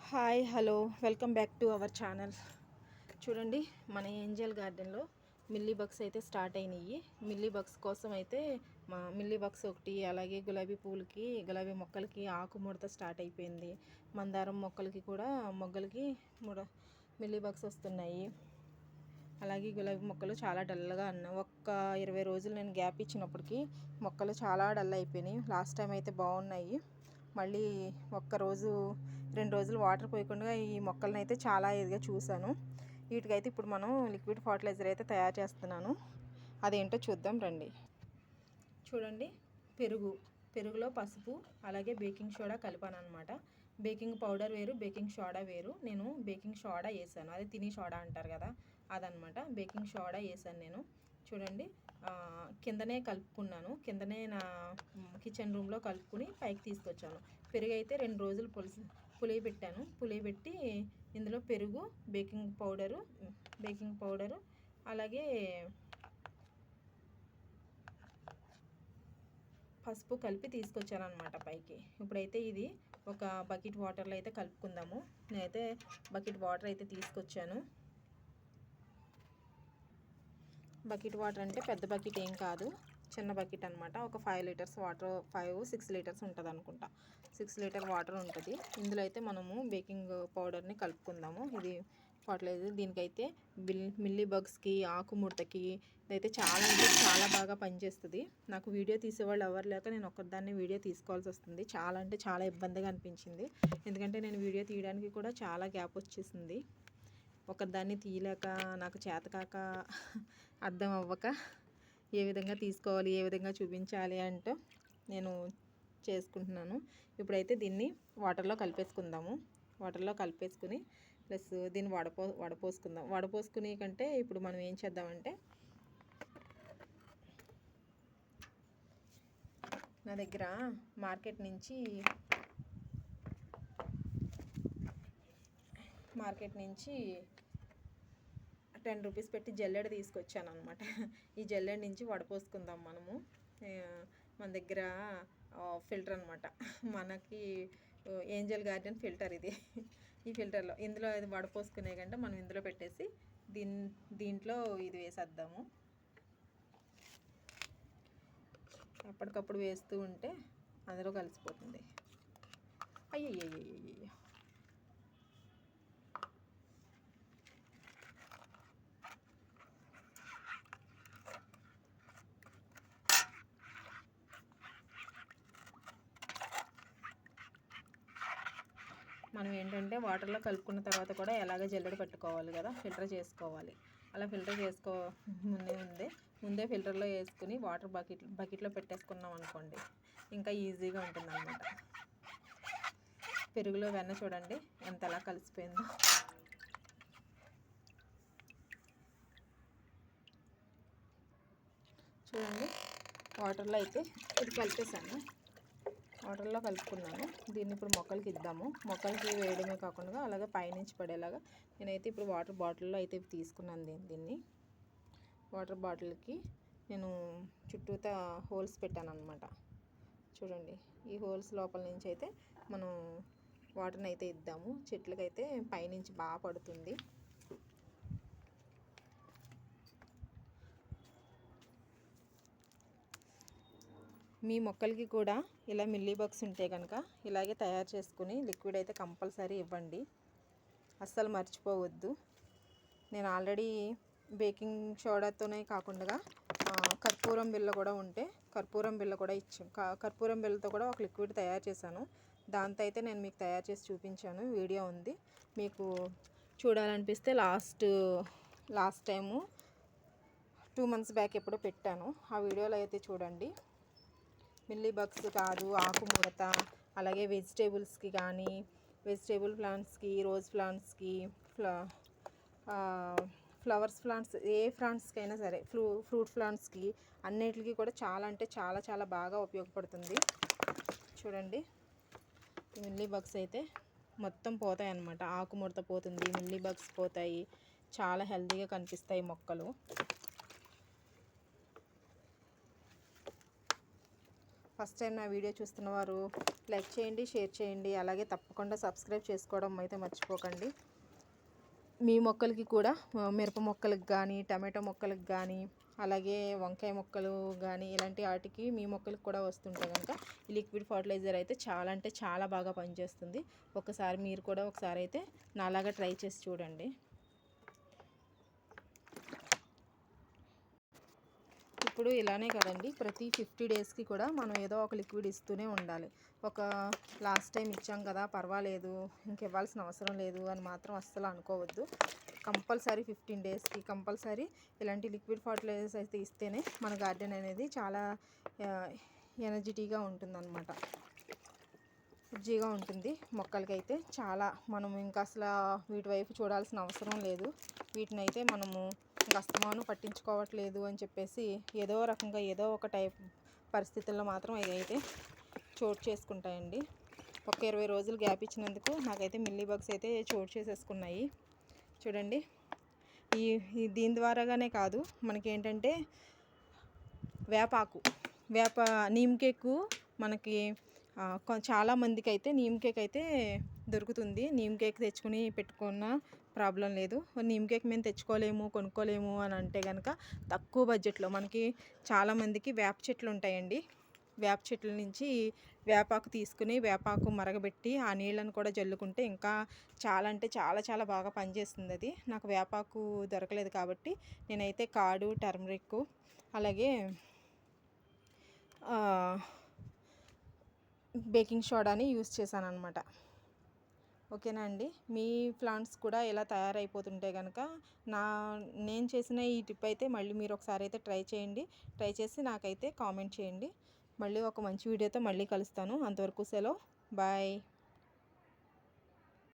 Hi hello welcome back to our channel. చూడండి, మన Angel గార్డెన్లో మిల్లీ బగ్స్ అయితే స్టార్ట్ అయినాయి. మిల్లీ బగ్స్ కోసం అయితే మా మిల్లీ బగ్స్ ఒకటి, అలాగే గులాబీ పూలకి గులాబీ మొక్కలకి ఆకు ముడత స్టార్ట్ అయిపోయింది. మందారం మొక్కలకి కూడా మొగ్గలకి మిల్లీ బగ్స్ వస్తున్నాయి. అలాగే గులాబీ మొక్కలు చాలా డల్గా ఉన్నాయి. ఒక్క 20 రోజులు నేను గ్యాప్ ఇచ్చినప్పటికీ మొక్కలు చాలా డల్ అయిపోయినాయి. లాస్ట్ టైం అయితే బాగున్నాయి. మళ్ళీ ఒక్కరోజు 2 రోజులు వాటర్ పోయకుండా ఈ మొక్కలను అయితే చాలా ఇదిగా చూశాను. వీటికైతే ఇప్పుడు మనం లిక్విడ్ ఫర్టిలైజర్ అయితే తయారు చేస్తున్నాను. అదేంటో చూద్దాం రండి. చూడండి, పెరుగులో పసుపు అలాగే బేకింగ్ సోడా కలిపాను అనమాట. బేకింగ్ పౌడర్ వేరు, బేకింగ్ సోడా వేరు. నేను బేకింగ్ సోడా వేసాను, అదే తిని సోడా అంటారు కదా, అదనమాట. బేకింగ్ సోడా వేసాను నేను. చూడండి, కిందనే కలుపుకున్నాను. కిందనే నా కిచెన్ రూమ్లో కలుపుకుని పైకి తీసుకొచ్చాను. పెరుగు అయితే 2 రోజులు పులియబెట్టాను. పులియబెట్టి ఇందులో పెరుగు, బేకింగ్ పౌడరు అలాగే పసుపు కలిపి తీసుకొచ్చాను అనమాట పైకి. ఇప్పుడైతే ఇది ఒక బకెట్ వాటర్లో అయితే కలుపుకుందాము. నేనైతే బకెట్ వాటర్ అయితే తీసుకొచ్చాను. బకెట్ వాటర్ అంటే పెద్ద బకెట్ ఏం కాదు, చిన్న బకెట్ అనమాట. ఒక 5 లీటర్స్ వాటర్, 5-6 లీటర్స్ ఉంటుంది అనుకుంటా. 6 లీటర్ వాటర్ ఉంటుంది. ఇందులో అయితే మనము బేకింగ్ పౌడర్ని కలుపుకుందాము. ఇది ఫర్టిలైజర్. దీనికైతే మిల్లీ బగ్స్కి, ఆకు ముడతకి ఇదైతే చాలా బాగా పనిచేస్తుంది. నాకు వీడియో తీసేవాళ్ళు ఎవరు లేక నేను ఒక్కదాన్ని వీడియో తీసుకోవాల్సి వస్తుంది. చాలా ఇబ్బందిగా అనిపించింది. ఎందుకంటే నేను వీడియో తీయడానికి కూడా చాలా గ్యాప్ వచ్చేసింది. ఒకదాన్ని తీయలేక, నాకు చేతకాక, అర్థం అవ్వక ఏ విధంగా తీసుకోవాలి, ఏ విధంగా చూపించాలి అంటూ నేను చేసుకుంటున్నాను. ఇప్పుడైతే దీన్ని వాటర్లో కలిపేసుకుందాము. వాటర్లో కలిపేసుకుని ప్లస్ దీన్ని వడపోసుకుందాం. వడపోసుకునే కంటే ఇప్పుడు మనం ఏం చేద్దామంటే, నా దగ్గర మార్కెట్ నుంచి 10 రూపీస్ పెట్టి జల్లెడ తీసుకొచ్చాను అనమాట. ఈ జల్లెడ నుంచి వడపోసుకుందాం మనము. మన దగ్గర ఫిల్టర్ అనమాట, మనకి ఏంజల్ గార్డెన్ ఫిల్టర్ ఇది. ఈ ఫిల్టర్లో ఇందులో అది వడపోసుకునే కంటే మనం ఇందులో పెట్టేసి దీంట్లో ఇది వేసేద్దాము. అప్పటికప్పుడు వేస్తూ ఉంటే అందులో కలిసిపోతుంది. అయ్యయ్యయ్యయ్యో, మనం ఏంటంటే వాటర్లో కలుపుకున్న తర్వాత కూడా ఎలాగ జల్లెడ పెట్టుకోవాలి కదా, ఫిల్టర్ చేసుకోవాలి. అలా ఫిల్టర్ ముందే ఫిల్టర్లో వేసుకుని వాటర్ బకెట్లో పెట్టేసుకున్నాం అనుకోండి, ఇంకా ఈజీగా ఉంటుంది అన్నమాట. పెరుగులో వెన్న చూడండి ఎంతలా కలిసిపోయిందో. చూడండి, వాటర్లో అయితే ఇది కలిపేసాను. వాటర్లో కలుపుకున్నాను. దీన్ని ఇప్పుడు మొక్కలకి ఇద్దాము. మొక్కలకి వేయడమే కాకుండా అలాగే పైనుంచి పడేలాగా నేనైతే ఇప్పుడు వాటర్ బాటిల్లో అయితే తీసుకున్నాను. దీన్ని వాటర్ బాటిల్కి నేను చుట్టూతా హోల్స్ పెట్టాను అనమాట. చూడండి, ఈ హోల్స్ లోపల నుంచి అయితే మనం వాటర్ని అయితే ఇద్దాము. చెట్లకైతే పైనుంచి బాగా పడుతుంది. మీ మొక్కలకి కూడా ఇలా మిల్లీ బగ్స్ ఉంటే కనుక ఇలాగే తయారు చేసుకుని లిక్విడ్ అయితే కంపల్సరీ ఇవ్వండి, అస్సలు మర్చిపోవద్దు. నేను ఆల్రెడీ బేకింగ్ సోడాతోనే కాకుండా కర్పూరం బిళ్ళ కూడా ఉంటే కర్పూరం బిళ్ళ కూడా కర్పూరం బిళ్ళతో కూడా ఒక లిక్విడ్ తయారు చేశాను. దాంతో అయితే నేను మీకు తయారు చేసి చూపించాను, వీడియో ఉంది. మీకు చూడాలనిపిస్తే లాస్ట్ టైము 2 months బ్యాక్ ఎప్పుడో పెట్టాను, ఆ వీడియోలో అయితే చూడండి. మిల్లీ బగ్స్ కాదు, ఆకు ముడత, అలాగే వెజిటేబుల్స్కి కానీ, వెజిటేబుల్ ప్లాంట్స్కి, రోజ్ ప్లాంట్స్కి, ఫ్లవర్స్ ప్లాంట్స్, ఏ ప్లాంట్స్కి అయినా సరే, ఫ్రూట్ ప్లాంట్స్కి అన్నిటికీ కూడా చాలా బాగా ఉపయోగపడుతుంది. చూడండి, ఈ మిల్లీ బగ్స్ అయితే మొత్తం పోతాయి అన్నమాట. ఆకు ముడత పోతుంది, మిల్లీ బగ్స్ పోతాయి, చాలా హెల్తీగా కనిపిస్తాయి మొక్కలు. ఫస్ట్ టైం నా వీడియో చూస్తున్న వారు లైక్ చేయండి, షేర్ చేయండి, అలాగే తప్పకుండా సబ్స్క్రైబ్ చేసుకోవడం అయితే మర్చిపోకండి. మీ మొక్కలకి కూడా మిరప మొక్కలకు కానీ, టమాటో మొక్కలకు కానీ, అలాగే వంకాయ మొక్కలు కానీ ఇలాంటి వాటికి మీ మొక్కలకు కూడా వస్తుంటే కనుక ఈ లిక్విడ్ ఫర్టిలైజర్ అయితే చాలా అంటే చాలా బాగా పనిచేస్తుంది. ఒకసారి మీరు కూడా ఒకసారి అయితే నాలాగా ట్రై చేసి చూడండి. ఇప్పుడు ఇలానే కదండి, ప్రతి 50 డేస్కి కూడా మనం ఏదో ఒక లిక్విడ్ ఇస్తూనే ఉండాలి. ఒక లాస్ట్ టైం ఇచ్చాం కదా పర్వాలేదు ఇంకివ్వాల్సిన అవసరం లేదు అని మాత్రం అస్సలు అనుకోవద్దు. కంపల్సరీ 15 డేస్కి కంపల్సరీ ఇలాంటి లిక్విడ్ ఫర్టిలైజర్స్ అయితే ఇస్తేనే మన గార్డెన్ అనేది చాలా ఎనర్జిటీగా ఉంటుందన్నమాట, ఎనర్జీగా ఉంటుంది. మొక్కలకైతే చాలా మనం ఇంకా అసలు వీటి వైపు చూడాల్సిన అవసరం లేదు. వీటిని అయితే మనము ఇంకా అస్తమానం పట్టించుకోవట్లేదు అని చెప్పేసి ఏదో రకంగా ఏదో ఒక టైప్ పరిస్థితుల్లో మాత్రం అయితే చోటు చేసుకుంటాయండి. ఒక 20 రోజులు గ్యాప్ ఇచ్చినందుకు నాకైతే మిల్లీ బగ్స్ అయితే చోటు చేసేసుకున్నాయి. చూడండి, దీని ద్వారాగానే కాదు, మనకేంటంటే వేప నీమ్ కేకు మనకి చాలామందికి అయితే నీమ్ కేక్ అయితే దొరుకుతుంది. నీమ్ కేక్ తెచ్చుకుని పెట్టుకున్న ప్రాబ్లం లేదు. నీమ్ కేక్ మేము తెచ్చుకోలేము, కొనుక్కోలేము అని అంటే కనుక తక్కువ బడ్జెట్లో మనకి చాలామందికి వేప చెట్లు ఉంటాయండి. వేప చెట్ల నుంచి వేపాకు తీసుకుని వేపాకు మరగబెట్టి ఆ నీళ్ళను కూడా జల్లుకుంటే ఇంకా చాలా అంటే చాలా చాలా బాగా పనిచేస్తుంది. అది నాకు వేపాకు దొరకలేదు కాబట్టి నేనైతే కాడు, టర్మరిక్, అలాగే బేకింగ్ సోడాని యూస్ చేశాను అనమాట. ఓకేనా అండి, మీ ప్లాంట్స్ కూడా ఎలా తయారైపోతుంటే కనుక నేను చేసిన ఈ టిప్ అయితే మళ్ళీ మీరు ఒకసారి అయితే ట్రై చేయండి. ట్రై చేసి నాకైతే కామెంట్ చేయండి. మళ్ళీ ఒక మంచి వీడియోతో మళ్ళీ కలుస్తాను. అంతవరకు సెలవు, బాయ్.